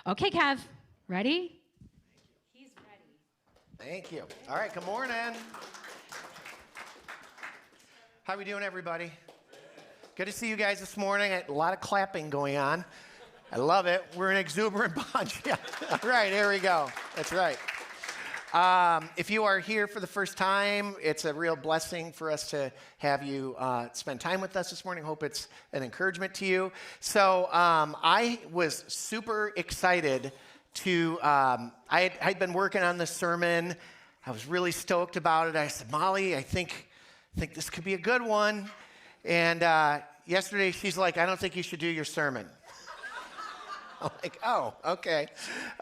Okay, Kev, ready? He's ready. Thank you. All right, good morning. How are we doing, everybody? Good to see you guys this morning. A lot of clapping going on. I love it. We're an exuberant bunch. Yeah. All right, here we go. That's right. If you are here for the first time, it's a real blessing for us to have you spend time with us this morning. Hope it's an encouragement to you. So I was super excited to, I'd been working on this sermon. I was really stoked about it. I said, Molly, I think this could be a good one. And yesterday she's like, I don't think you should do your sermon. I'm like, oh, okay.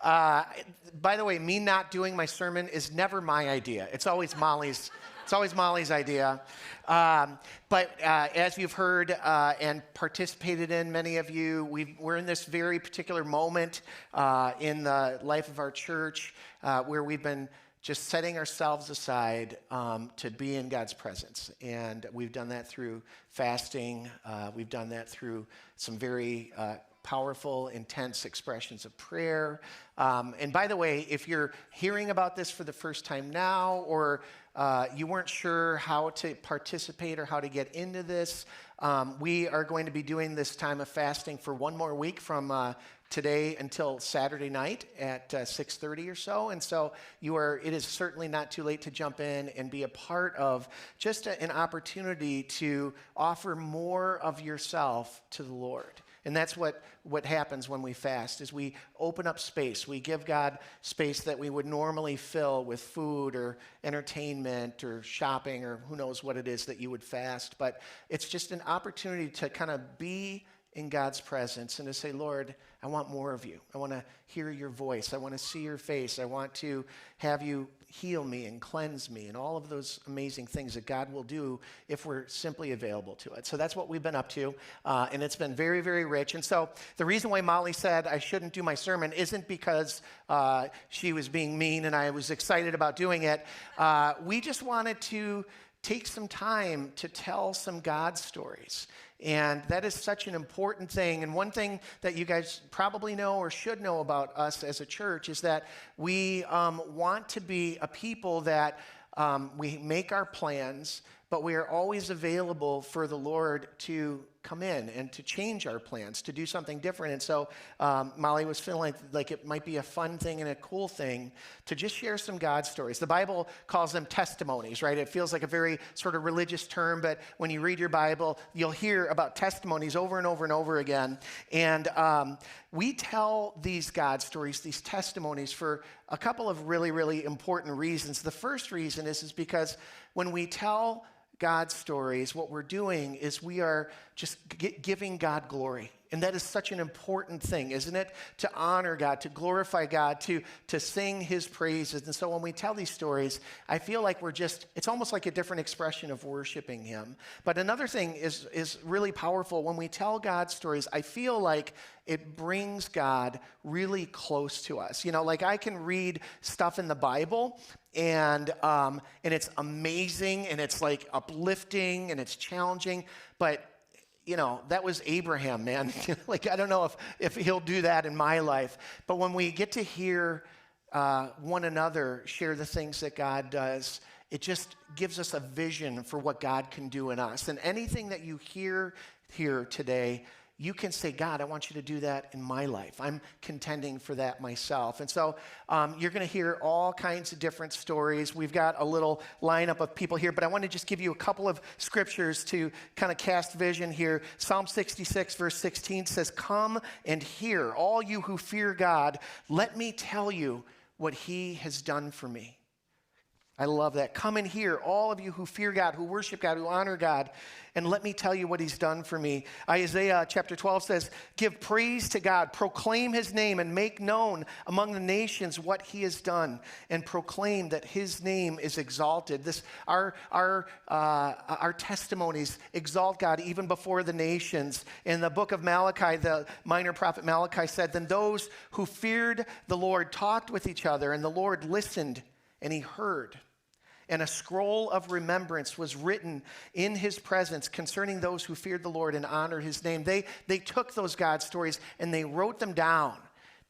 By the way, me not doing my sermon is never my idea. It's always Molly's idea. But as you've heard and participated in, many of you, we're in this very particular moment in the life of our church where we've been just setting ourselves aside to be in God's presence. And we've done that through fasting. We've done that through some very powerful, intense expressions of prayer. And by the way, if you're hearing about this for the first time now, or you weren't sure how to participate or how to get into this, we are going to be doing this time of fasting for one more week from today until Saturday night at 6:30 or so. And so it is certainly not too late to jump in and be a part of just an opportunity to offer more of yourself to the Lord. And that's what happens when we fast, is we open up space. We give God space that we would normally fill with food or entertainment or shopping or who knows what it is that you would fast. But it's just an opportunity to kind of be in God's presence and to say, Lord, I want more of you. I want to hear your voice. I want to see your face. I want to have you heal me and cleanse me and all of those amazing things that God will do if we're simply available to it. So that's what we've been up to, and it's been very, very rich. And so the reason why Molly said I shouldn't do my sermon isn't because she was being mean and I was excited about doing it. We just wanted to take some time to tell some God stories. And that is such an important thing. And one thing that you guys probably know or should know about us as a church is that we want to be a people that we make our plans, but we are always available for the Lord to come in and to change our plans, to do something different. And so Molly was feeling like it might be a fun thing and a cool thing to just share some God stories. The Bible calls them testimonies, right? It feels like a very sort of religious term, but when you read your Bible, you'll hear about testimonies over and over and over again. And we tell these God stories, these testimonies, for a couple of really, really important reasons. The first reason is because when we tell God stories, what we're doing is we are just giving God glory. And that is such an important thing, isn't it? To honor God, to glorify God, to sing his praises. And so when we tell these stories, I feel like it's almost like a different expression of worshiping him. But another thing is really powerful. When we tell God stories, I feel like it brings God really close to us. You know, like I can read stuff in the Bible and it's amazing and it's like uplifting and it's challenging, but you know, that was Abraham, man. Like, I don't know if he'll do that in my life. But when we get to hear one another share the things that God does, it just gives us a vision for what God can do in us. And anything that you hear here today, you can say, God, I want you to do that in my life. I'm contending for that myself. And so you're going to hear all kinds of different stories. We've got a little lineup of people here, but I want to just give you a couple of scriptures to kind of cast vision here. Psalm 66, verse 16 says, come and hear, all you who fear God. Let me tell you what he has done for me. I love that. Come and hear, all of you who fear God, who worship God, who honor God, and let me tell you what he's done for me. Isaiah chapter 12 says, give praise to God, proclaim his name, and make known among the nations what he has done, and proclaim that his name is exalted. Our testimonies exalt God even before the nations. In the book of Malachi, the minor prophet Malachi said, then those who feared the Lord talked with each other, and the Lord listened, and he heard. And a scroll of remembrance was written in his presence concerning those who feared the Lord and honored his name. They took those God stories and they wrote them down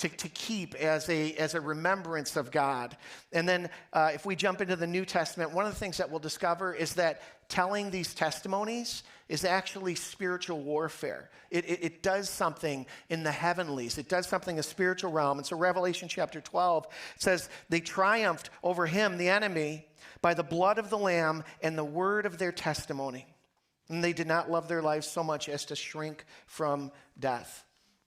to keep as a remembrance of God. And then if we jump into the New Testament, one of the things that we'll discover is that telling these testimonies is actually spiritual warfare. It does something in the heavenlies. It does something in the spiritual realm. And so Revelation chapter 12 says, they triumphed over him, the enemy, by the blood of the Lamb and the word of their testimony. And they did not love their lives so much as to shrink from death.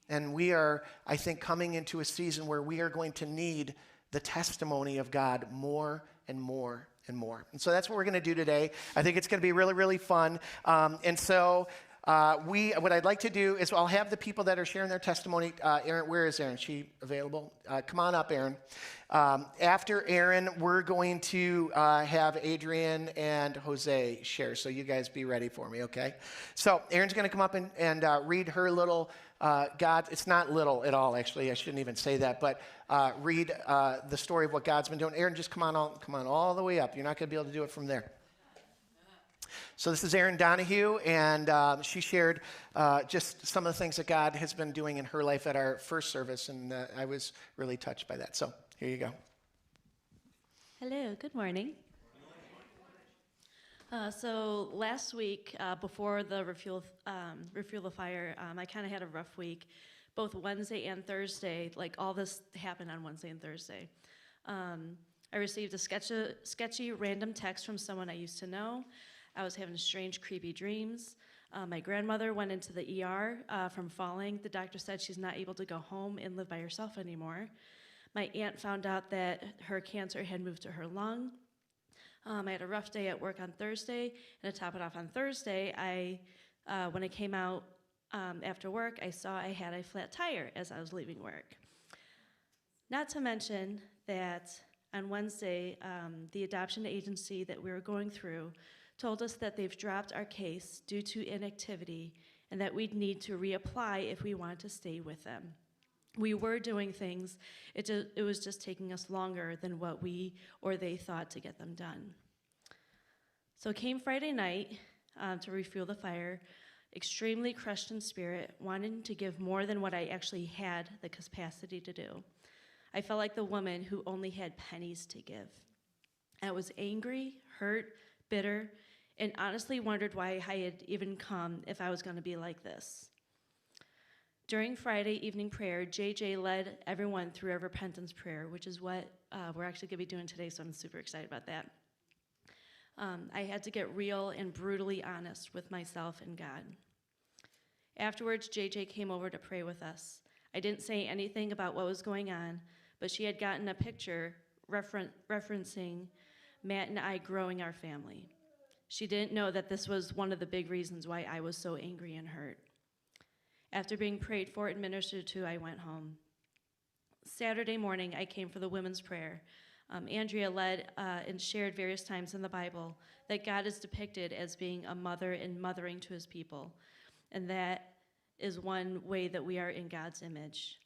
And we are, I think, coming into a season where we are going to need the testimony of God more and more and more. And so that's what we're going to do today. I think it's going to be really, really fun. What I'd like to do is I'll have the people that are sharing their testimony. Erin, where is Erin? Is she available? Come on up, Erin. After Erin, we're going to have Adrian and Jose share. So you guys be ready for me, okay? So Erin's going to come up and read her little God. It's not little at all, actually. I shouldn't even say that. But read the story of what God's been doing. Erin, just come on all the way up. You're not going to be able to do it from there. So this is Erin Donahue, and she shared just some of the things that God has been doing in her life at our first service, and I was really touched by that. So here you go. Hello, good morning. So last week, before the Refuel the Fire, I kind of had a rough week. Both Wednesday and Thursday, like all this happened on Wednesday and Thursday. I received a sketchy random text from someone I used to know. I was having strange, creepy dreams. My grandmother went into the ER from falling. The doctor said she's not able to go home and live by herself anymore. My aunt found out that her cancer had moved to her lung. I had a rough day at work on Thursday, and to top it off on Thursday, when I came out after work, I saw I had a flat tire as I was leaving work. Not to mention that on Wednesday, the adoption agency that we were going through told us that they've dropped our case due to inactivity and that we'd need to reapply if we wanted to stay with them. We were doing things, it was just taking us longer than what we or they thought to get them done. So came Friday night to refuel the fire, extremely crushed in spirit, wanting to give more than what I actually had the capacity to do. I felt like the woman who only had pennies to give. I was angry, hurt, bitter, and honestly wondered why I had even come if I was going to be like this. During Friday evening prayer, JJ led everyone through a repentance prayer, which is what we're actually going to be doing today, so I'm super excited about that. I had to get real and brutally honest with myself and God. Afterwards, JJ came over to pray with us. I didn't say anything about what was going on, but she had gotten a picture referencing Matt and I growing our family. She didn't know that this was one of the big reasons why I was so angry and hurt. After being prayed for and ministered to, I went home. Saturday morning, I came for the women's prayer. Andrea led and shared various times in the Bible that God is depicted as being a mother and mothering to his people. And that is one way that we are in God's image.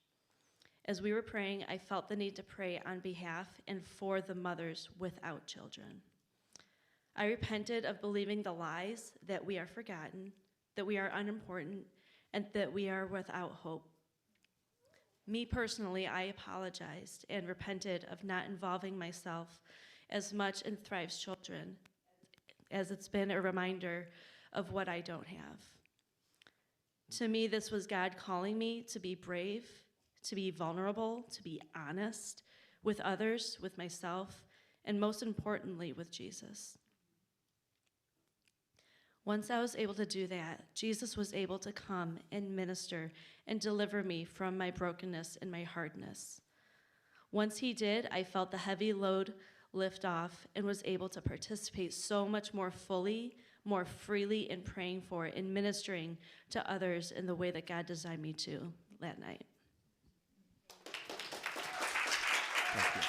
As we were praying, I felt the need to pray on behalf and for the mothers without children. I repented of believing the lies that we are forgotten, that we are unimportant, and that we are without hope. Me personally, I apologized and repented of not involving myself as much in Thrive's children, as it's been a reminder of what I don't have. To me, this was God calling me to be brave, to be vulnerable, to be honest with others, with myself, and most importantly, with Jesus. Once I was able to do that, Jesus was able to come and minister and deliver me from my brokenness and my hardness. Once he did, I felt the heavy load lift off and was able to participate so much more fully, more freely in praying for and ministering to others in the way that God designed me to that night. Thank you.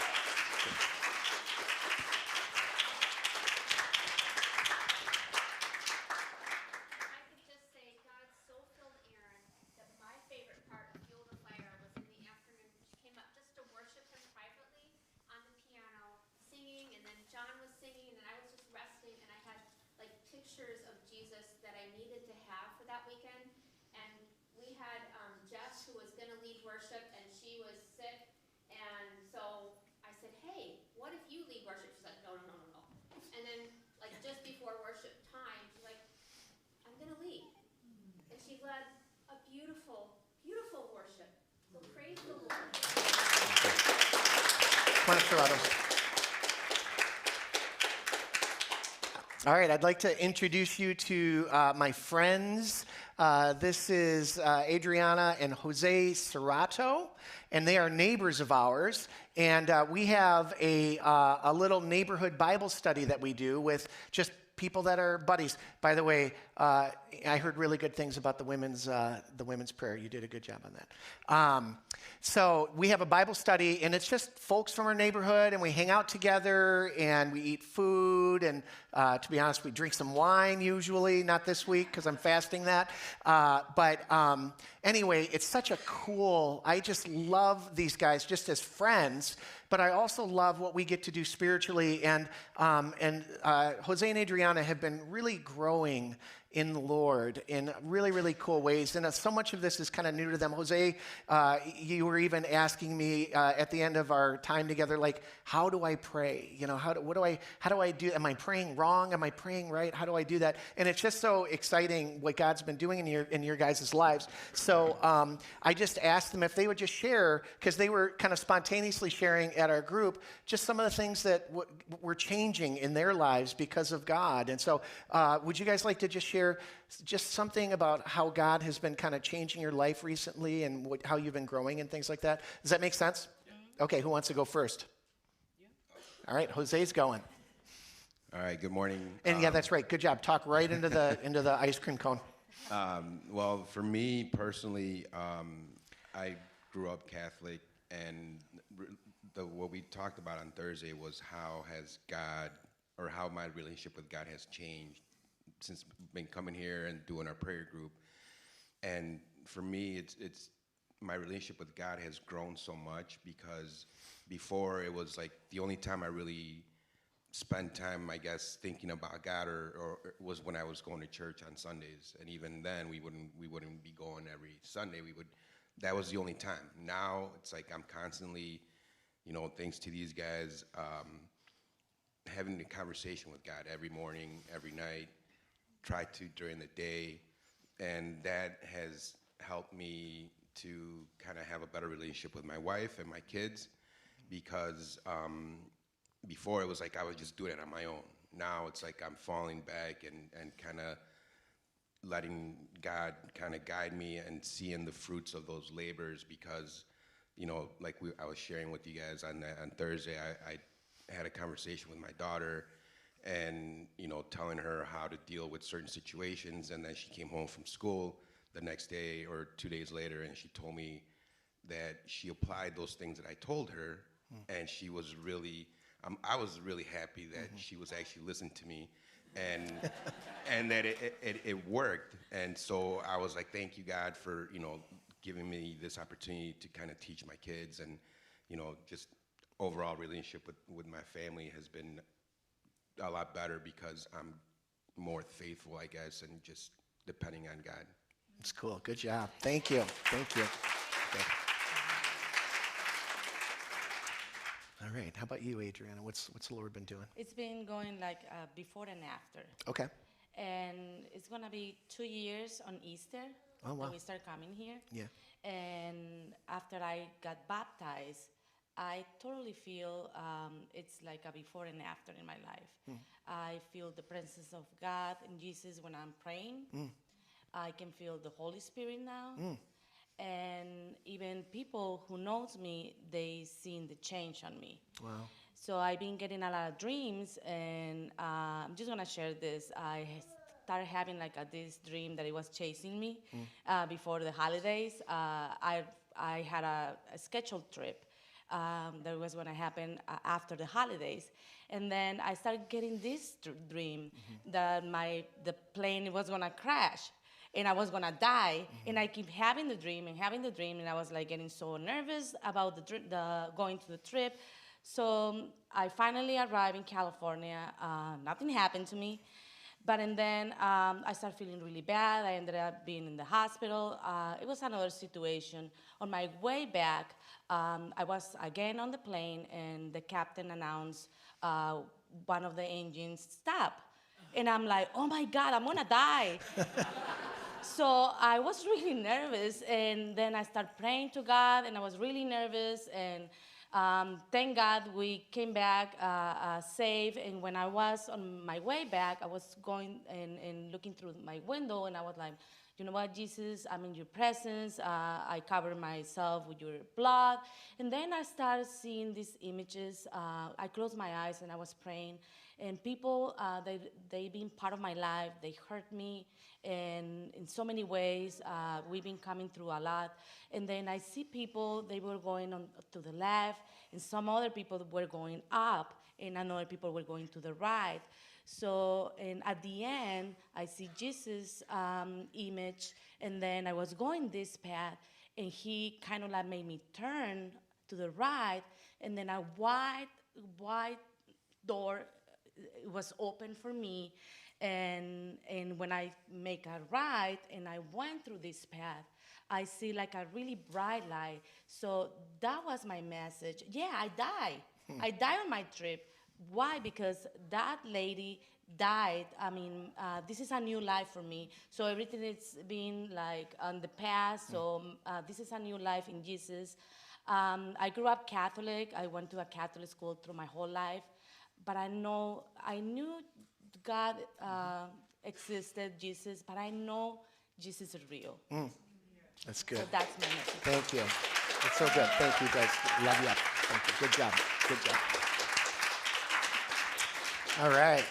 Pictures of Jesus that I needed to have for that weekend, and we had Jess, who was going to lead worship, and she was we led a beautiful, beautiful worship. So praise the Lord. Come on up, Gerardo. All right, I'd like to introduce you to my friends. This is Adriana and Jose Serrato, and they are neighbors of ours. And we have a little neighborhood Bible study that we do with just people that are buddies. By the way, I heard really good things about the women's prayer. You did a good job on that. So we have a Bible study, and it's just folks from our neighborhood, and we hang out together, and we eat food, and to be honest, we drink some wine usually, not this week because I'm fasting that. But anyway, it's such a cool, I just love these guys just as friends, but I also love what we get to do spiritually, and Jose and Adriana have been really growing in the Lord in really, really cool ways. And so much of this is kind of new to them. Jose, you were even asking me at the end of our time together, like, how do I pray? You know, how do I do, am I praying wrong? Am I praying right? How do I do that? And it's just so exciting what God's been doing in your guys' lives. So I just asked them if they would just share, because they were kind of spontaneously sharing at our group, just some of the things that were changing in their lives because of God. And so would you guys like to just share just something about how God has been kind of changing your life recently and how you've been growing and things like that? Does that make sense? Yeah. Okay, who wants to go first? Yeah. All right, Jose's going. All right, good morning. And yeah, that's right. Good job. Talk right into the ice cream cone. Well, for me personally, I grew up Catholic, and what we talked about on Thursday was how my relationship with God has changed since been coming here and doing our prayer group. And for me, it's my relationship with God has grown so much, because before it was like the only time I really spent time, I guess, thinking about God or was when I was going to church on Sundays. And even then we wouldn't be going every Sunday. That was the only time. Now it's like I'm constantly, thanks to these guys, having a conversation with God every morning, every night, try to during the day, and that has helped me to kind of have a better relationship with my wife and my kids, because before it was like I was just doing it on my own. Now it's like I'm falling back and kind of letting God kind of guide me and seeing the fruits of those labors, because like I was sharing with you guys on Thursday, I had a conversation with my daughter, and telling her how to deal with certain situations. And then she came home from school the next day or 2 days later, and she told me that she applied those things that I told her, and she was really, I was really happy that she was actually listening to me, and and that it worked. And so I was like, thank you, God, for giving me this opportunity to kind of teach my kids, and just overall relationship with my family has been a lot better, because I'm more faithful, I guess, and just depending on God. That's cool. Good job. Thank you. Thank you. Okay. All right. How about you, Adriana? What's the Lord been doing? It's been going like before and after. Okay. And it's going to be 2 years on Easter that we start coming here. Yeah. And after I got baptized, I totally feel it's like a before and after in my life. I feel the presence of God and Jesus when I'm praying. I can feel the Holy Spirit now. And even people who knows me, they seen the change on me. Wow. So I've been getting a lot of dreams, and I'm just gonna share this. I started having like this dream that it was chasing me before the holidays. I had a scheduled trip that was going to happen after the holidays. And then I started getting this dream that the plane was going to crash and I was going to die. And I keep having the dream, and I was like getting so nervous about the going to the trip. So I finally arrived in California. Nothing happened to me. And then I started feeling really bad. I ended up being in the hospital. It was another situation. On my way back, I was again on the plane, and the captain announced one of the engines stopped. And I'm like, oh my God, I'm gonna die. So I was really nervous, and then I started praying to God, and I was really nervous, and thank God we came back safe. And when I was on my way back, I was going and looking through my window, and I was like, you know what, Jesus, I'm in your presence. I cover myself with your blood. And then I started seeing these images. I closed my eyes and I was praying. And people, they been part of my life. They hurt me and in so many ways. We've been coming through a lot. And then I see people, they were going on to the left, and some other people were going up, and another people were going to the right. So, and at the end, I see Jesus' image, and then I was going this path, and he kind of like made me turn to the right, and then a wide door was open for me, and when I make a right, and I went through this path, I see like a really bright light. So that was my message. Yeah, I died. I died on my trip. Why? Because that lady died. I mean, this is a new life for me. So everything is being like on the past. So this is a new life in Jesus. I grew up Catholic. I went to a Catholic school through my whole life. But I knew God existed, Jesus, but I know Jesus is real. That's good. So that's my message. Thank you. It's so good. Thank you, guys. Love you. Thank you. Good job. Good job. All right.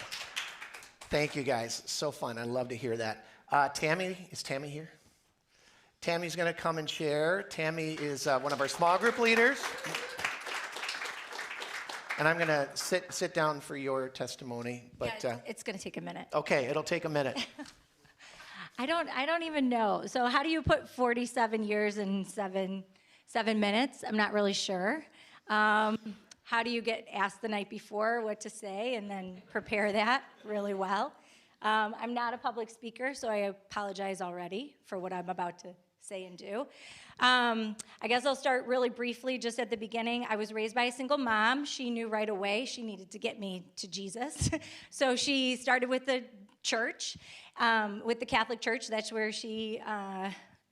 Thank you, guys. So fun. I love to hear that. Tammy, is Tammy here? Tammy's going to come and share. Tammy is one of our small group leaders. And I'm going to sit down for your testimony. But Yeah, it's going to take a minute. okay, it'll take a minute. I don't even know. So how do you put 47 years in seven minutes? I'm not really sure. How do you get asked the night before what to say and then prepare that really well? I'm not a public speaker, so I apologize already for what I'm about to say and do. I guess I'll start really briefly just at the beginning. I was raised by a single mom. She knew right away she needed to get me to Jesus. So she started with the church, with the Catholic Church. That's where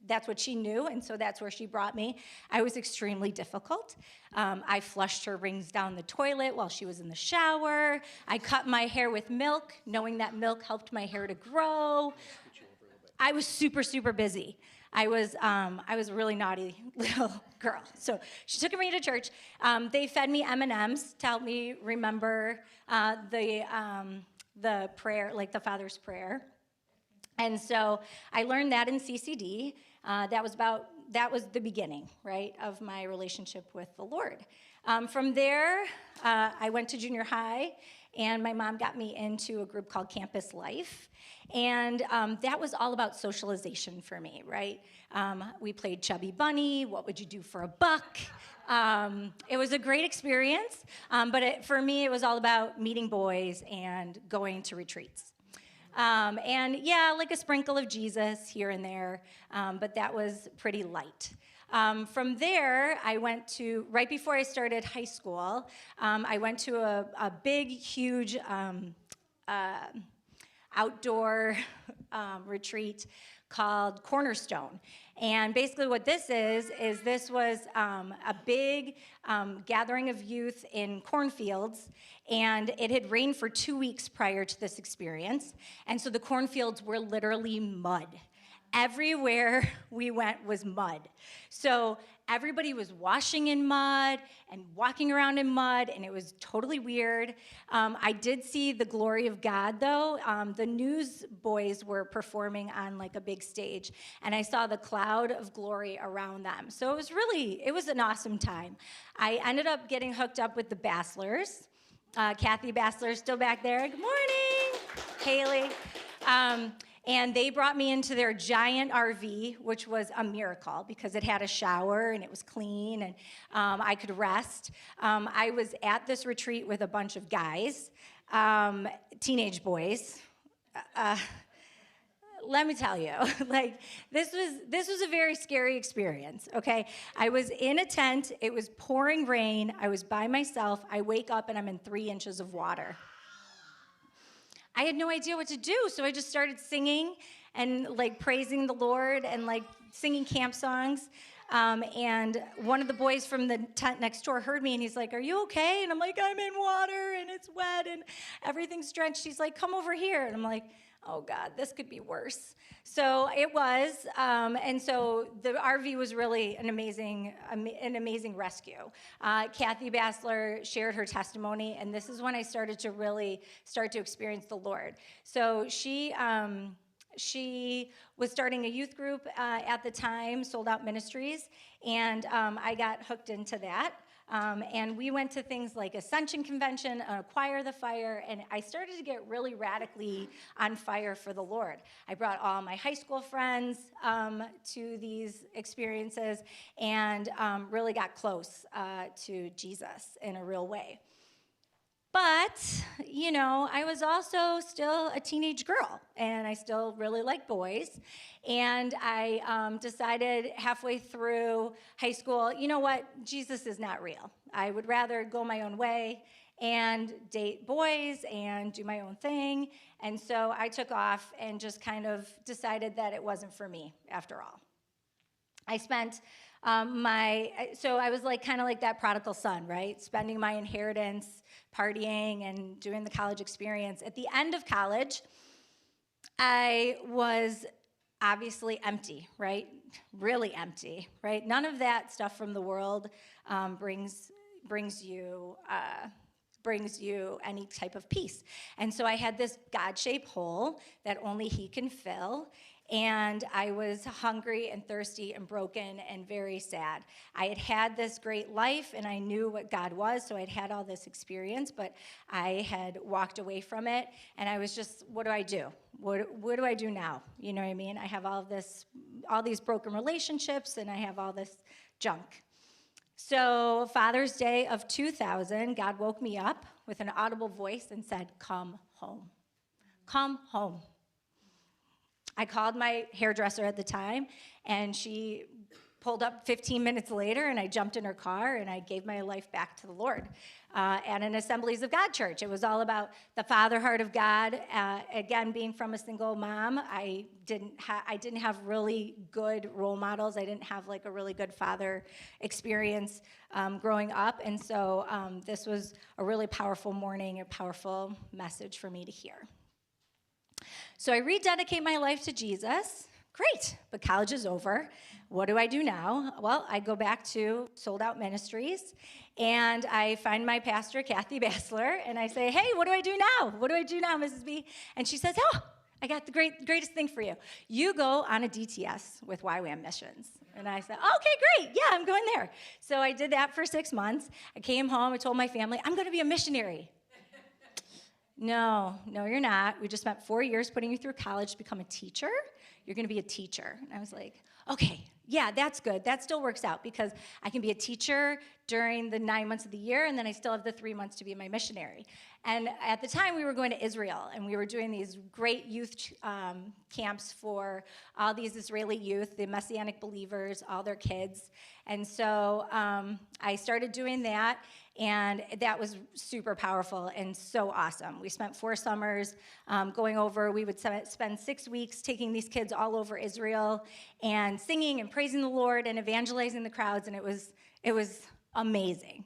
that's what she knew, and so that's where she brought me. I was extremely difficult. I flushed her rings down the toilet while she was in the shower. I cut my hair with milk, knowing that milk helped my hair to grow. I was super, super busy. I was a really naughty little girl. So she took me to church. They fed me M&Ms to help me remember the prayer, like the Father's Prayer. And so I learned that in CCD. That was the beginning, right, of my relationship with the Lord. From there, I went to junior high, and my mom got me into a group called Campus Life. And that was all about socialization for me, right? We played Chubby Bunny, What Would You Do for a Buck? It was a great experience, but for me, it was all about meeting boys and going to retreats. And yeah, like a sprinkle of Jesus here and there, but that was pretty light. From there, I went to, right before I started high school, I went to a big, huge outdoor retreat called Cornerstone. And basically what this is this was a big gathering of youth in cornfields, and it had rained for 2 weeks prior to this experience. And so the cornfields were literally mud. Everywhere we went was mud. So everybody was washing in mud and walking around in mud, and it was totally weird. I did see the glory of God, though. The newsboys were performing on like a big stage, and I saw the cloud of glory around them. So it was an awesome time. I ended up getting hooked up with the Basslers. Kathy Bassler's still back there. Good morning, Haley. And they brought me into their giant RV, which was a miracle because it had a shower and it was clean and I could rest. I was at this retreat with a bunch of guys, teenage boys. Let me tell you, like this was a very scary experience, okay? I was in a tent, it was pouring rain, I was by myself, I wake up and I'm in 3 inches of water. I had no idea what to do, so I just started singing, and like praising the Lord and like singing camp songs. And one of the boys from the tent next door heard me, and he's like, "Are you okay?" And I'm like, "I'm in water, and it's wet, and everything's drenched." He's like, "Come over here." And I'm like, "Oh God, this could be worse." So it was, and so the RV was really an amazing rescue. Kathy Bassler shared her testimony, and this is when I started to really start to experience the Lord. So she was starting a youth group at the time, Sold Out Ministries, and I got hooked into that. And we went to things like Ascension Convention, Acquire the Fire, and I started to get really radically on fire for the Lord. I brought all my high school friends to these experiences and really got close to Jesus in a real way. But, you know, I was also still a teenage girl, and I still really like boys. And I decided halfway through high school, you know what? Jesus is not real. I would rather go my own way and date boys and do my own thing. And so I took off and just kind of decided that it wasn't for me after all. I spent so I was like kind of like that prodigal son, right? Spending my inheritance, partying, and doing the college experience. At the end of college, I was obviously empty, right? Really empty, right? None of that stuff from the world brings you any type of peace. And so I had this God-shaped hole that only He can fill. And I was hungry and thirsty and broken and very sad. I had had this great life, and I knew what God was, so I'd had all this experience, but I had walked away from it, and I was just, what do I do? What do I do now? You know what I mean? I have all these broken relationships, and I have all this junk. So Father's Day of 2000, God woke me up with an audible voice and said, "Come home. Come home." I called my hairdresser at the time, and she pulled up 15 minutes later, and I jumped in her car, and I gave my life back to the Lord at an Assemblies of God church. It was all about the father heart of God. Again, being from a single mom, I didn't have really good role models. I didn't have like a really good father experience growing up, and so this was a really powerful morning, a powerful message for me to hear. So I rededicate my life to Jesus. Great, but college is over. What do I do now? Well, I go back to Sold Out Ministries, and I find my pastor, Kathy Bassler, and I say, "Hey, what do I do now? What do I do now, Mrs. B?" And she says, "Oh, I got the greatest thing for you. You go on a DTS with YWAM Missions." And I said, "Okay, great. Yeah, I'm going there." So I did that for 6 months. I came home. I told my family, "I'm going to be a missionary." No, you're not. We just spent 4 years putting you through college to become a teacher. You're going to be a teacher. And I was like, okay, yeah, that's good. That still works out because I can be a teacher during the 9 months of the year, and then I still have the 3 months to be my missionary. And at the time, we were going to Israel, and we were doing these great youth camps for all these Israeli youth, the Messianic believers, all their kids. And so I started doing that, and that was super powerful and so awesome. We spent 4 summers going over. We would spend 6 weeks taking these kids all over Israel and singing and praising the Lord and evangelizing the crowds, and it was amazing.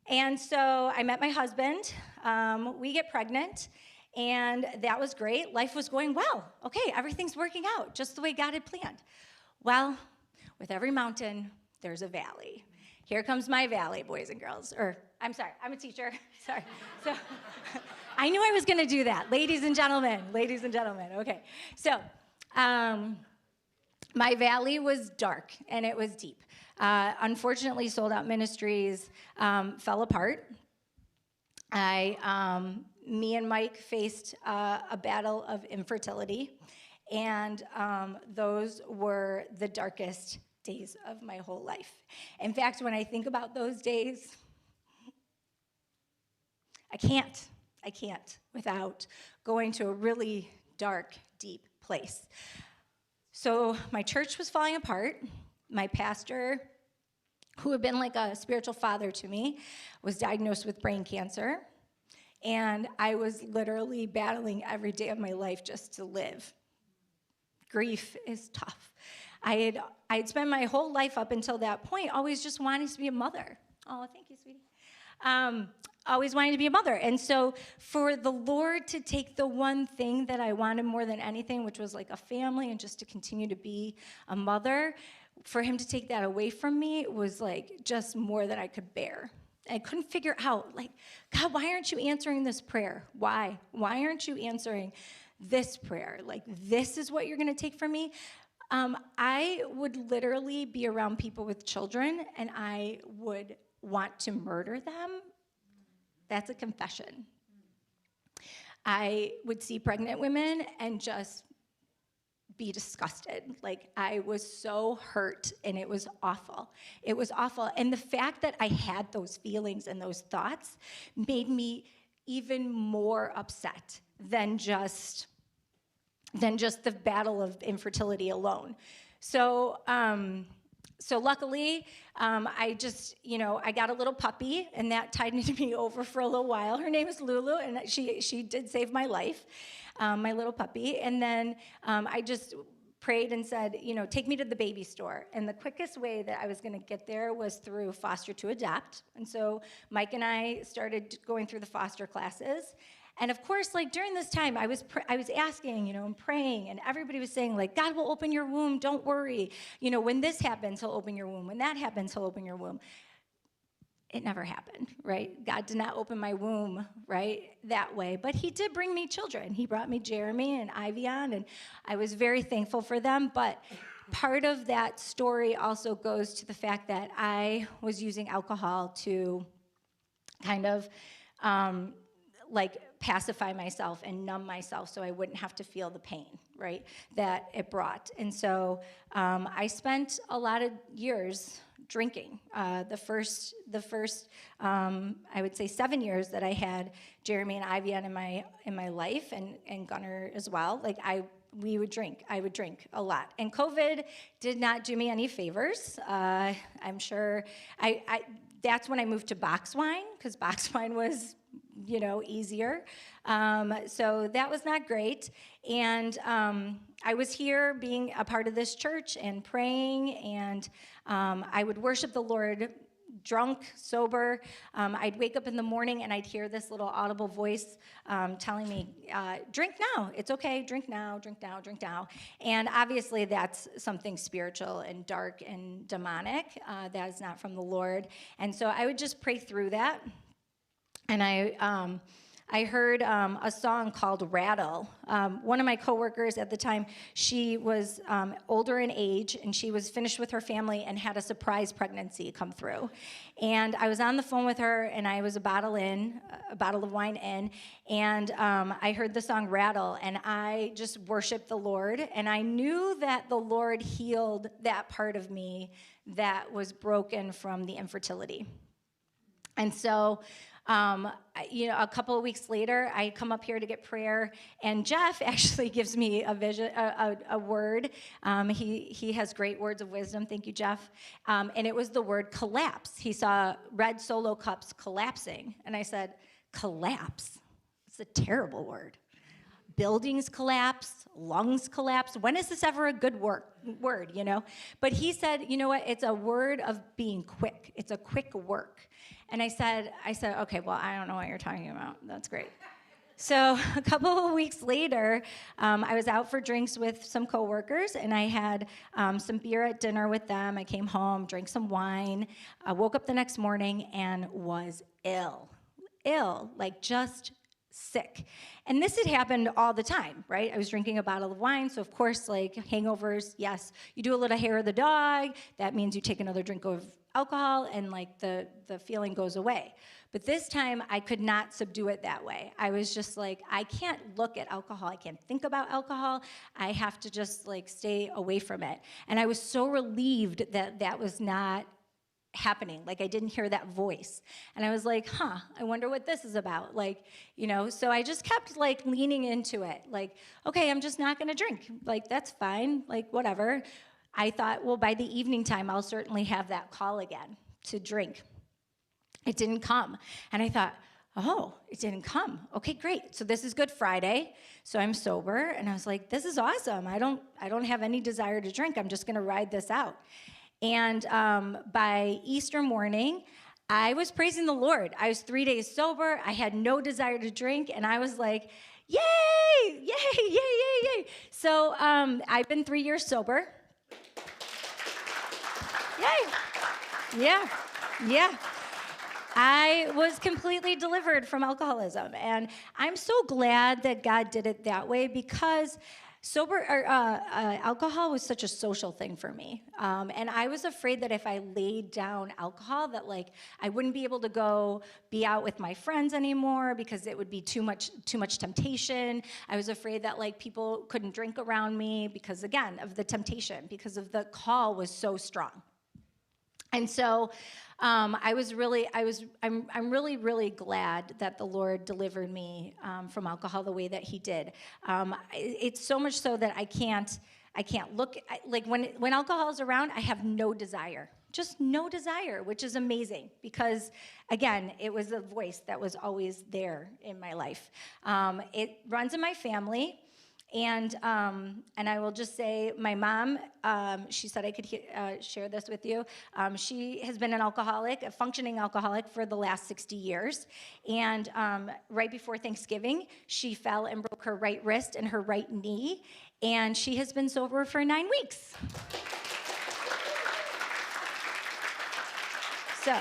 And so I met my husband. We get pregnant, and that was great. Life was going well. Okay, everything's working out just the way God had planned. Well, with every mountain, there's a valley. Here comes my valley, boys and girls. Or, I'm sorry, I'm a teacher. Sorry. So I knew I was going to do that. Ladies and gentlemen. Okay. So my valley was dark, and it was deep. Unfortunately, Sold Out Ministries fell apart. Me and Mike faced a battle of infertility, and those were the darkest days of my whole life. In fact, when I think about those days, I can't without going to a really dark, deep place. So my church was falling apart. My pastor, who had been like a spiritual father to me, was diagnosed with brain cancer. And I was literally battling every day of my life just to live. Grief is tough. I had spent my whole life up until that point always just wanting to be a mother. Oh, thank you, sweetie. Always wanting to be a mother. And so for the Lord to take the one thing that I wanted more than anything, which was like a family and just to continue to be a mother, for him to take that away from me was like just more than I could bear. I couldn't figure out, like, God, why aren't you answering this prayer? Why? Why aren't you answering this prayer? Like, this is what you're going to take from me? I would literally be around people with children, and I would want to murder them. That's a confession. I would see pregnant women and just be disgusted. Like, I was so hurt, and it was awful. It was awful. And the fact that I had those feelings and those thoughts made me even more upset than just the battle of infertility alone. So luckily, I just, I got a little puppy, and that tied me over for a little while. Her name is Lulu, and she did save my life, my little puppy. And then I just prayed and said, take me to the baby store. And the quickest way that I was going to get there was through foster to adopt. And so Mike and I started going through the foster classes. And of course, like during this time, I was asking, and praying, and everybody was saying, like, God will open your womb, don't worry. When this happens, he'll open your womb. When that happens, he'll open your womb. It never happened, right? God did not open my womb, right, that way. But he did bring me children. He brought me Jeremy and Ivian, and I was very thankful for them. But part of that story also goes to the fact that I was using alcohol to kind of, pacify myself and numb myself so I wouldn't have to feel the pain, right, that it brought. And so I spent a lot of years drinking. The first I would say 7 years that I had Jeremy and Ivian in my life, and Gunnar as well, we would drink. I would drink a lot. And COVID did not do me any favors. I'm sure that's when I moved to box wine, because box wine was easier. So that was not great. And I was here being a part of this church and praying, and I would worship the Lord drunk, sober. I'd wake up in the morning and I'd hear this little audible voice telling me, drink now, it's okay, drink now, drink now, drink now. And obviously that's something spiritual and dark and demonic. That is not from the Lord. And so I would just pray through that. And I heard a song called Rattle. One of my coworkers at the time, she was older in age, and she was finished with her family and had a surprise pregnancy come through. And I was on the phone with her, and I was a bottle of wine in, and I heard the song Rattle, and I just worshiped the Lord, and I knew that the Lord healed that part of me that was broken from the infertility. And so a couple of weeks later, I come up here to get prayer, and Jeff actually gives me a vision, a word. He has great words of wisdom. Thank you, Jeff. And it was the word collapse. He saw red Solo cups collapsing, and I said, collapse? It's a terrible word. Buildings collapse, lungs collapse. When is this ever a good word, But he said, you know what? It's a word of being quick. It's a quick work. And I said, okay, well, I don't know what you're talking about. That's great. So a couple of weeks later, I was out for drinks with some coworkers, and I had some beer at dinner with them. I came home, drank some wine. I woke up the next morning and was ill, like just sick. And this had happened all the time, right? I was drinking a bottle of wine, so of course, like hangovers, yes, you do a little hair of the dog, that means you take another drink of alcohol, and like the feeling goes away. But this time, I could not subdue it that way. I was just like, I can't look at alcohol, I can't think about alcohol, I have to just like stay away from it. And I was so relieved that that was not happening, like I didn't hear that voice. And I was like, I wonder what this is about, so I just kept like leaning into it, like, okay, I'm just not gonna drink, like that's fine, like whatever. I thought, well, by the evening time, I'll certainly have that call again to drink. It didn't come. And I thought, oh, it didn't come. Okay, great. So this is Good Friday. So I'm sober, and I was like, this is awesome. I don't have any desire to drink. I'm just going to ride this out. And by Easter morning, I was praising the Lord. I was 3 days sober. I had no desire to drink, and I was like, yay, yay, yay, yay, yay. So I've been 3 years sober. Yay. Yeah, yeah. I was completely delivered from alcoholism, and I'm so glad that God did it that way, because alcohol was such a social thing for me, and I was afraid that if I laid down alcohol, that like I wouldn't be able to go be out with my friends anymore because it would be too much temptation. I was afraid that like people couldn't drink around me because, again, of the temptation, because of the call was so strong. And so I'm really glad that the Lord delivered me from alcohol the way that He did. It's so much so that I can't look like when alcohol is around, I have no desire, just no desire, which is amazing because, again, it was a voice that was always there in my life. It runs in my family. And I will just say, my mom, she said I could share this with you. She has been an alcoholic, a functioning alcoholic, for the last 60 years. And right before Thanksgiving, she fell and broke her right wrist and her right knee. And she has been sober for 9 weeks. So,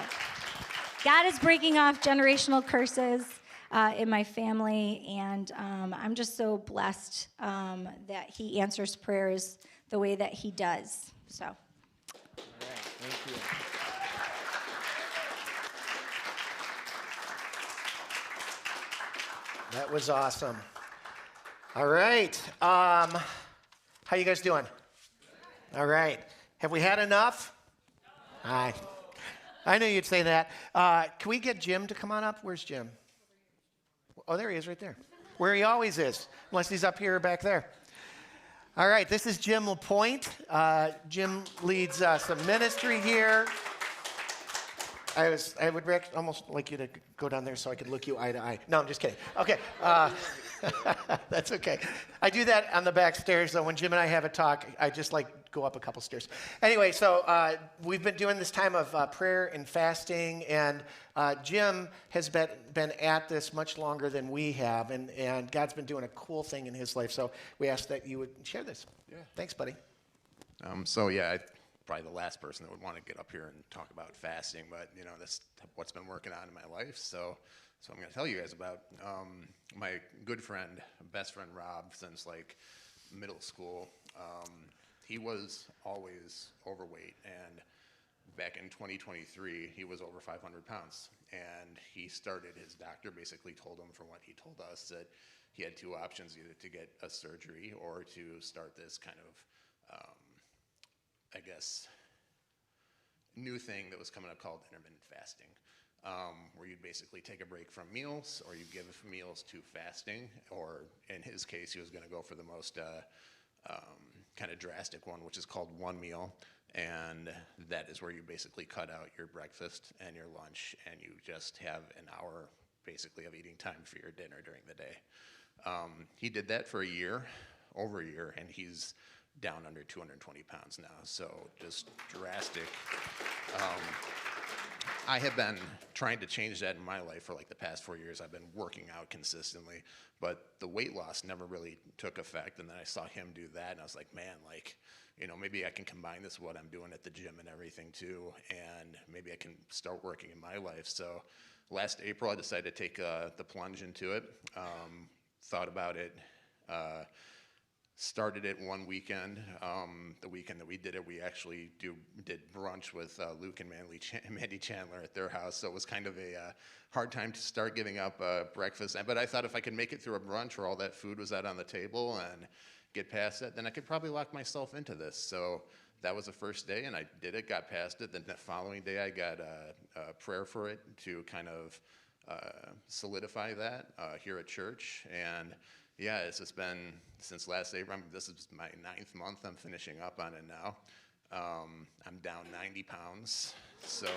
God is breaking off generational curses in my family, and I'm just so blessed that He answers prayers the way that He does. So. All right, thank you. That was awesome. All right. How you guys doing? All right. Have we had enough? Hi. I knew you'd say that. Can we get Jim to come on up? Where's Jim? Oh, there he is right there. Where he always is, unless he's up here or back there. All right, this is Jim LaPointe. Jim leads some ministry here. I would almost like you to go down there so I could look you eye to eye. No, I'm just kidding. Okay. That's okay. I do that on the back stairs, though. When Jim and I have a talk, I just go up a couple stairs. Anyway, so we've been doing this time of prayer and fasting, and Jim has been at this much longer than we have, and God's been doing a cool thing in his life, so we ask that you would share this. Yeah. Thanks, buddy. I'm probably the last person that would want to get up here and talk about fasting, but that's what's been working on in my life, so I'm going to tell you guys about my good friend, best friend Rob, since middle school. He was always overweight, and back in 2023, he was over 500 pounds. And his doctor basically told him, from what he told us, that he had two options, either to get a surgery or to start this kind of, new thing that was coming up called intermittent fasting. Where you'd basically take a break from meals, or you'd give meals to fasting, or in his case, he was going to go for the most kind of drastic one, which is called one meal, and that is where you basically cut out your breakfast and your lunch, and you just have an hour, basically, of eating time for your dinner during the day. He did that for over a year, and he's down under 220 pounds now, so just drastic. I have been trying to change that in my life for the past 4 years. I've been working out consistently, but the weight loss never really took effect. And then I saw him do that, and I was like, man, maybe I can combine this with what I'm doing at the gym and everything too, and maybe I can start working in my life. So last April, I decided to take the plunge into it. Thought about it. Started it one weekend. The weekend that we did it, we actually did brunch with Luke and Mandy Chandler at their house. So it was kind of a hard time to start giving up breakfast. But I thought if I could make it through a brunch where all that food was out on the table and get past it, then I could probably lock myself into this. So that was the first day, and I did it, got past it. Then the following day, I got a prayer for it to kind of solidify that here at church. And yeah, it's just been since last April. This is my 9th month. I'm finishing up on it now. I'm down 90 pounds. So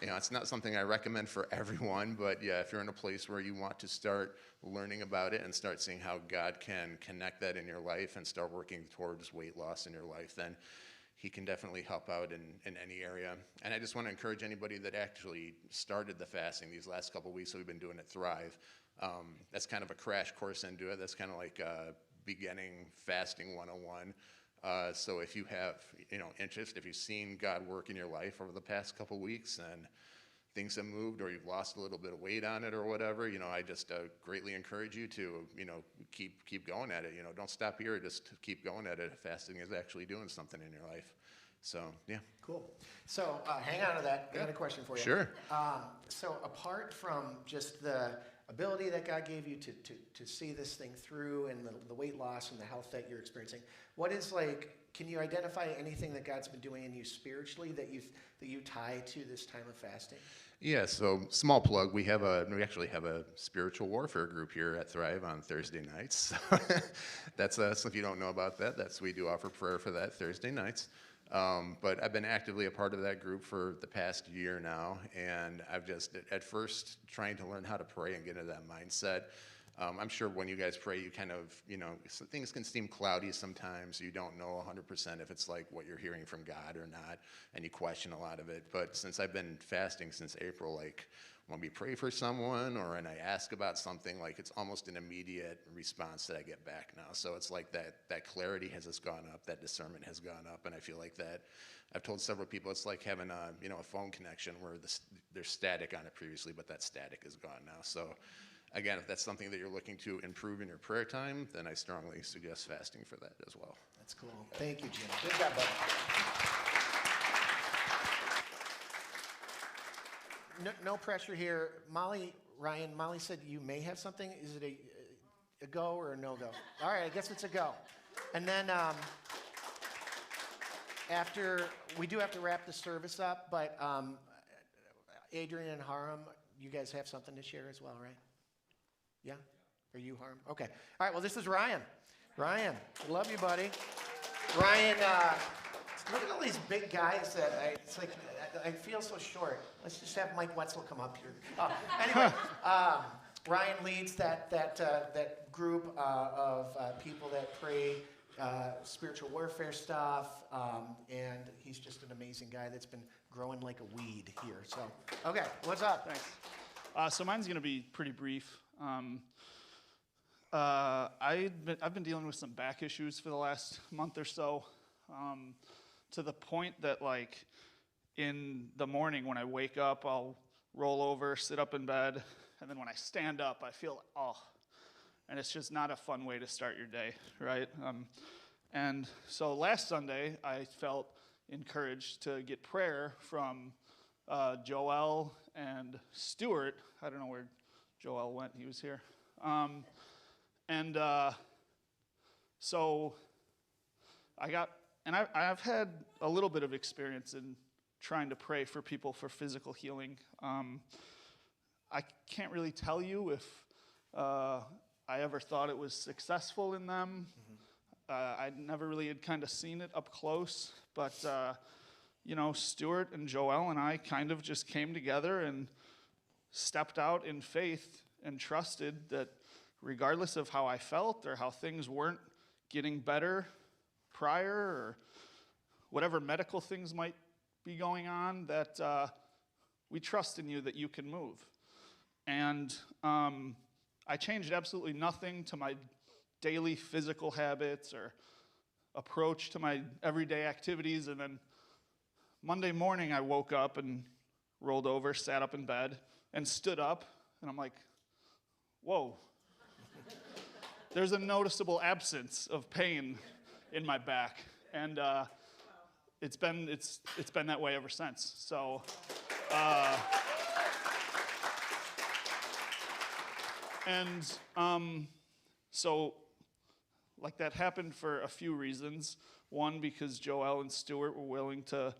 It's not something I recommend for everyone, but yeah, if you're in a place where you want to start learning about it and start seeing how God can connect that in your life and start working towards weight loss in your life, then he can definitely help out in any area. And I just want to encourage anybody that actually started the fasting these last couple of weeks that we've been doing at Thrive. That's kind of a crash course into it. That's kind of like beginning fasting 101. So if you have, interest, if you've seen God work in your life over the past couple of weeks and things have moved or you've lost a little bit of weight on it or whatever, I just greatly encourage you to, keep going at it. Don't stop here, just keep going at it. Fasting is actually doing something in your life. So, yeah. Cool. So hang on to that. I got a question for you. Sure. So apart from just the ability that God gave you to see this thing through and the weight loss and the health that you're experiencing, what is can you identify anything that God's been doing in you spiritually that you tie to this time of fasting? Yeah, so small plug, we actually have a spiritual warfare group here at Thrive on Thursday nights. That's us. If you don't know about that, we do offer prayer for that Thursday nights. But I've been actively a part of that group for the past year now, and I've just, at first, trying to learn how to pray and get into that mindset. I'm sure when you guys pray, you kind of, things can seem cloudy sometimes. You don't know 100% if it's like what you're hearing from God or not, and you question a lot of it. But since I've been fasting since April, when we pray for someone and I ask about something, it's almost an immediate response that I get back now. So it's like that clarity has just gone up, that discernment has gone up, and I feel like that. I've told several people it's like having a phone connection where there's static on it previously, but that static is gone now. So again, if that's something that you're looking to improve in your prayer time, then I strongly suggest fasting for that as well. That's cool. Thank you, Jim. Good job, buddy. No pressure here. Ryan, Molly said you may have something. Is it a go or a no-go? All right, I guess it's a go. And then after, we do have to wrap the service up, but Adrian and Haram, you guys have something to share as well, right? Yeah? Are you Harm? Okay. All right, well, this is Ryan. Ryan, I love you, buddy. Ryan, look at all these big guys it's like, I feel so short. Let's just have Mike Wetzel come up here. Anyway, Ryan leads that group of people that pray spiritual warfare stuff, and he's just an amazing guy that's been growing like a weed here. So, okay, what's up? Thanks. So mine's going to be pretty brief. I've been dealing with some back issues for the last month or so, to the point that in the morning when I wake up, I'll roll over, sit up in bed, and then when I stand up, I feel, and it's just not a fun way to start your day, right? And so last Sunday, I felt encouraged to get prayer from Joel and Stuart. I don't know where Joel went. He was here. So I've had a little bit of experience in trying to pray for people for physical healing. I can't really tell you if I ever thought it was successful in them. I never really had kind of seen it up close, but Stuart and Joel and I kind of just came together and stepped out in faith and trusted that regardless of how I felt or how things weren't getting better prior or whatever medical things might be going on, that we trust in you that you can move. And I changed absolutely nothing to my daily physical habits or approach to my everyday activities. And then Monday morning, I woke up and rolled over, sat up in bed, and stood up. And I'm like, whoa. There's a noticeable absence of pain in my back. And it's been that way ever since. So, so that happened for a few reasons. One, because Joel and Stuart were willing to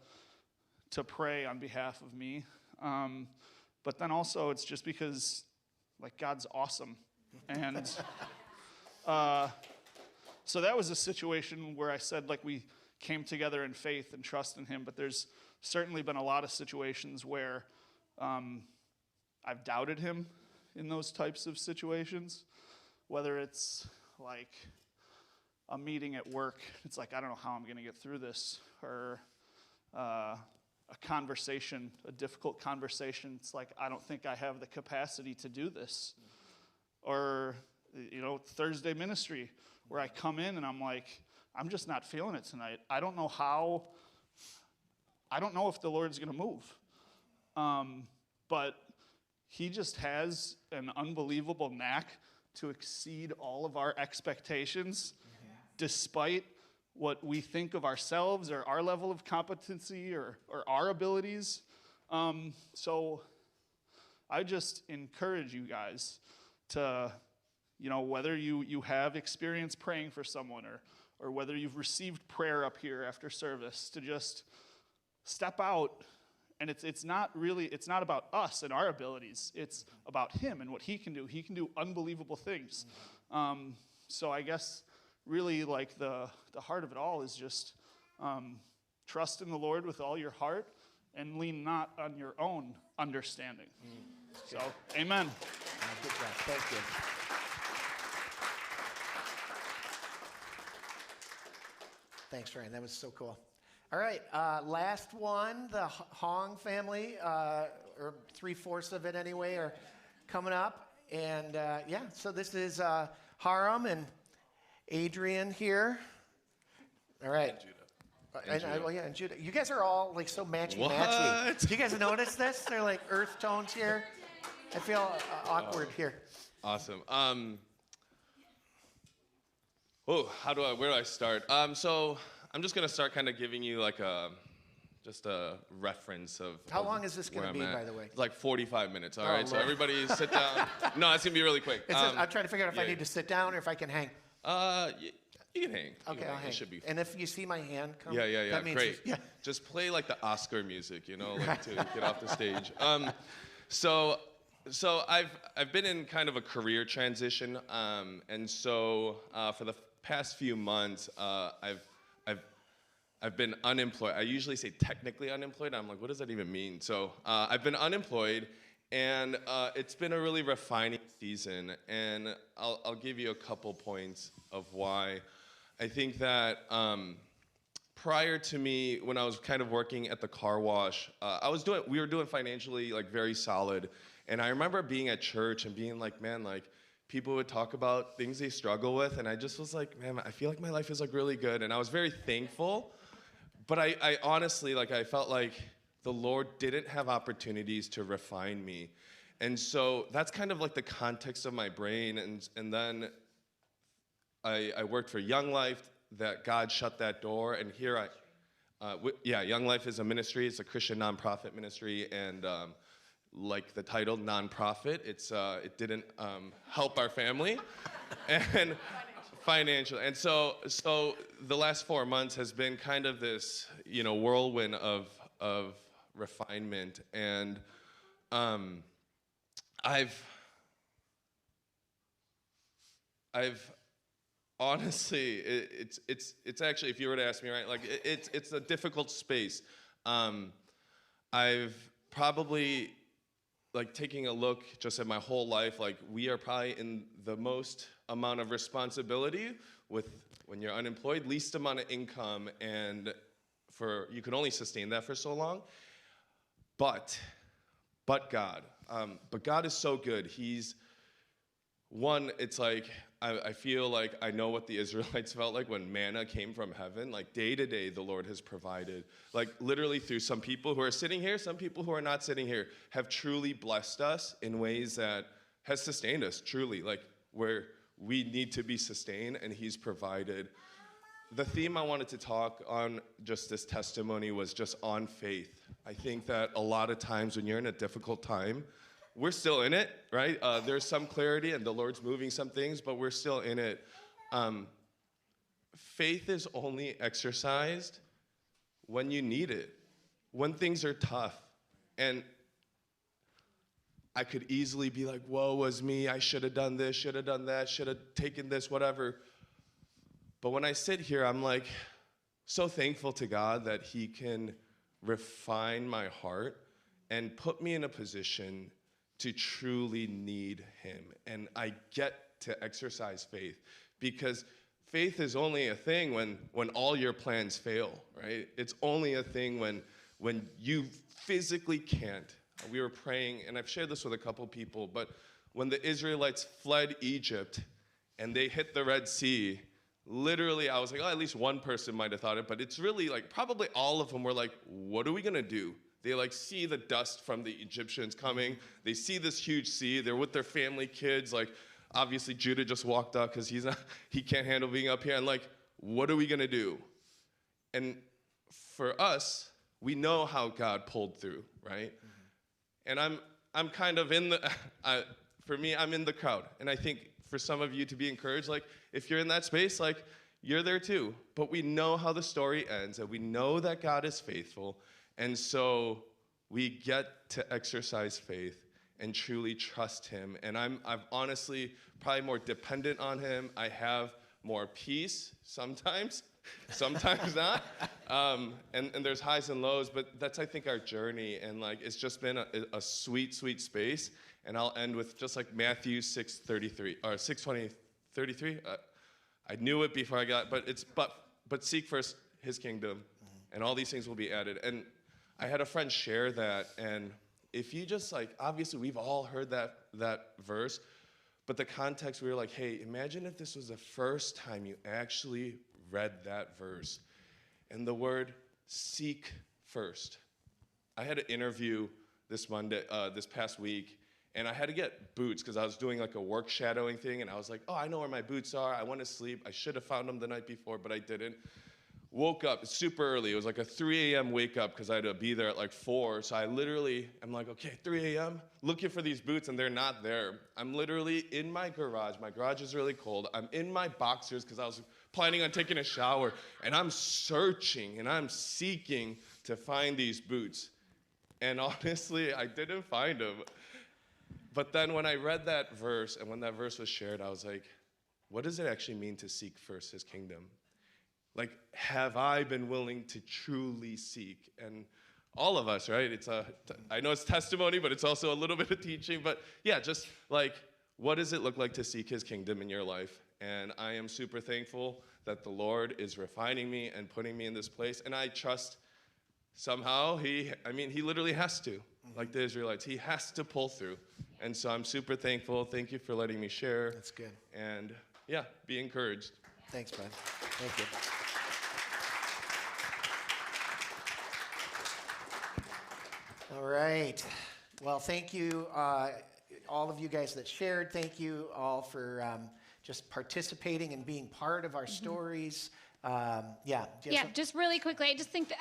pray on behalf of me. But then also it's just because God's awesome. And so that was a situation where I said we came together in faith and trust in him. But there's certainly been a lot of situations where I've doubted him in those types of situations, whether it's like a meeting at work. It's like, I don't know how I'm going to get through this, or a conversation, a difficult conversation. It's like, I don't think I have the capacity to do this. Or, Thursday ministry, where I come in and I'm like, I'm just not feeling it tonight. I don't know if the Lord's going to move. But he just has an unbelievable knack to exceed all of our expectations, despite what we think of ourselves or our level of competency or our abilities. So I just encourage you guys to, whether you have experience praying for someone, or whether you've received prayer up here after service, to just step out. And it's not about us and our abilities. It's about him and what he can do. He can do unbelievable things. So I guess really, like, the heart of it all is just trust in the Lord with all your heart and lean not on your own understanding. So, amen. Good job. Thank you. Thanks, Ryan. That was so cool. All right, last one. The Hong family, or 3/4 of it anyway, are coming up. And so this is Haram and Adrian here. All right. And Judah. And Judah. You guys are all like so matchy. Do you guys notice this? They're like earth tones here. I feel awkward here. Awesome. Where do I start? So I'm just gonna start kind of giving you like just a reference of. How long is this gonna be, by the way? It's like 45 minutes. All right. So everybody sit down. No, it's gonna be really quick. I'm trying to figure out if I need to sit down or if I can hang. You can hang. Okay, I'll hang. It should be. And if you see my hand come, Yeah. that means Great. yeah. Just play like the Oscar music, like to get off the stage. So I've been in kind of a career transition, and so for the past few months, I've been unemployed. I usually say technically unemployed. I'm like, what does that even mean? So I've been unemployed, and it's been a really refining season. And I'll give you a couple points of why. I think that prior to me, when I was kind of working at the car wash, we were doing financially like very solid. And I remember being at church and being like, man, like people would talk about things they struggle with, and I just was like, man, I feel like my life is like really good. And I was very thankful, but I honestly, like, I felt like the Lord didn't have opportunities to refine me. And so that's kind of like the context of my brain. And then I worked for Young Life, that God shut that door, and here Young Life is a ministry. It's a Christian nonprofit ministry, and like the title, nonprofit, it didn't help our family, and financially. And so the last 4 months has been kind of this, whirlwind of refinement, and I've honestly, it's actually, if you were to ask me, right, like it's a difficult space. I've probably, like, taking a look just at my whole life, like we are probably in the most amount of responsibility when you're unemployed, least amount of income, and you can only sustain that for so long. But God, but God is so good. It's like, I feel like I know what the Israelites felt like when manna came from heaven. Like day to day, the Lord has provided. Like literally through some people who are sitting here, some people who are not sitting here, have truly blessed us in ways that has sustained us, truly, like where we need to be sustained, and He's provided. The theme I wanted to talk on just this testimony was just on faith. I think that a lot of times when you're in a difficult time, we're still in it, right? There's some clarity and the Lord's moving some things, but we're still in it. Faith is only exercised when you need it, when things are tough. And I could easily be like, woe was me, I should have done this, should have done that, should have taken this, whatever. But when I sit here, I'm like so thankful to God that He can refine my heart and put me in a position to truly need him. And I get to exercise faith, because faith is only a thing when all your plans fail, right? It's only a thing when you physically can't. We were praying, and I've shared this with a couple people, but when the Israelites fled Egypt and they hit the Red Sea, literally I was like, oh, at least one person might have thought it, but it's really like probably all of them were like, what are we gonna do? They like see the dust from the Egyptians coming. They see this huge sea. They're with their family, kids. Like, obviously Judah just walked up because he can't handle being up here. And like, what are we gonna do? And for us, we know how God pulled through, right? And I'm kind of in the, for me, I'm in the crowd. And I think for some of you to be encouraged, like if you're in that space, like you're there too. But we know how the story ends, and we know that God is faithful. And so we get to exercise faith and truly trust him. And I'm honestly probably more dependent on him. I have more peace sometimes, sometimes not. And there's highs and lows, but that's, I think, our journey. And like, it's just been a sweet, sweet space. And I'll end with just like Matthew 6:33 or 6:20, I knew it before I got, but seek first his kingdom, and all these things will be added. And I had a friend share that, and if you just like, obviously we've all heard that verse, but the context, we were like, hey, imagine if this was the first time you actually read that verse. And the word seek first. I had an interview this past week, and I had to get boots because I was doing like a work shadowing thing, and I was like, oh, I know where my boots are. I want to sleep. I should have found them the night before, but I didn't. Woke up super early. It was like a 3 a.m. wake up because I had to be there at like 4. So I literally, I'm like, okay, 3 a.m., looking for these boots, and they're not there. I'm literally in my garage. My garage is really cold. I'm in my boxers because I was planning on taking a shower, and I'm searching and I'm seeking to find these boots. And honestly, I didn't find them. But then when I read that verse, and when that verse was shared, I was like, what does it actually mean to seek first his kingdom? Like, have I been willing to truly seek? And all of us, right? I know it's testimony, but it's also a little bit of teaching. But yeah, just like, what does it look like to seek his kingdom in your life? And I am super thankful that the Lord is refining me and putting me in this place. And I trust somehow he literally has to, like the Israelites. He has to pull through. And so I'm super thankful. Thank you for letting me share. That's good. And yeah, be encouraged. Thanks, bud. Thank you. All right. Well, thank you, all of you guys that shared. Thank you all for just participating and being part of our stories. Just really quickly, I just think that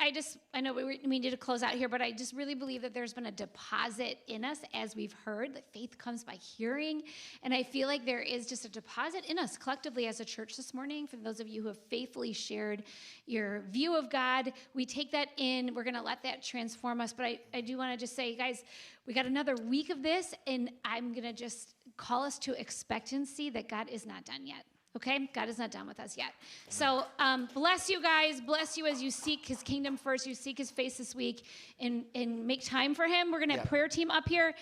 I know we need to close out here, but I just really believe that there's been a deposit in us, as we've heard, that faith comes by hearing. And I feel like there is just a deposit in us collectively as a church this morning. For those of you who have faithfully shared your view of God, we take that in. We're going to let that transform us. But I do want to just say, guys, we got another week of this, and I'm going to just call us to expectancy that God is not done yet. Okay? God is not done with us yet. So bless you guys. Bless you as you seek his kingdom first. You seek his face this week and make time for him. We're going to have prayer team up here.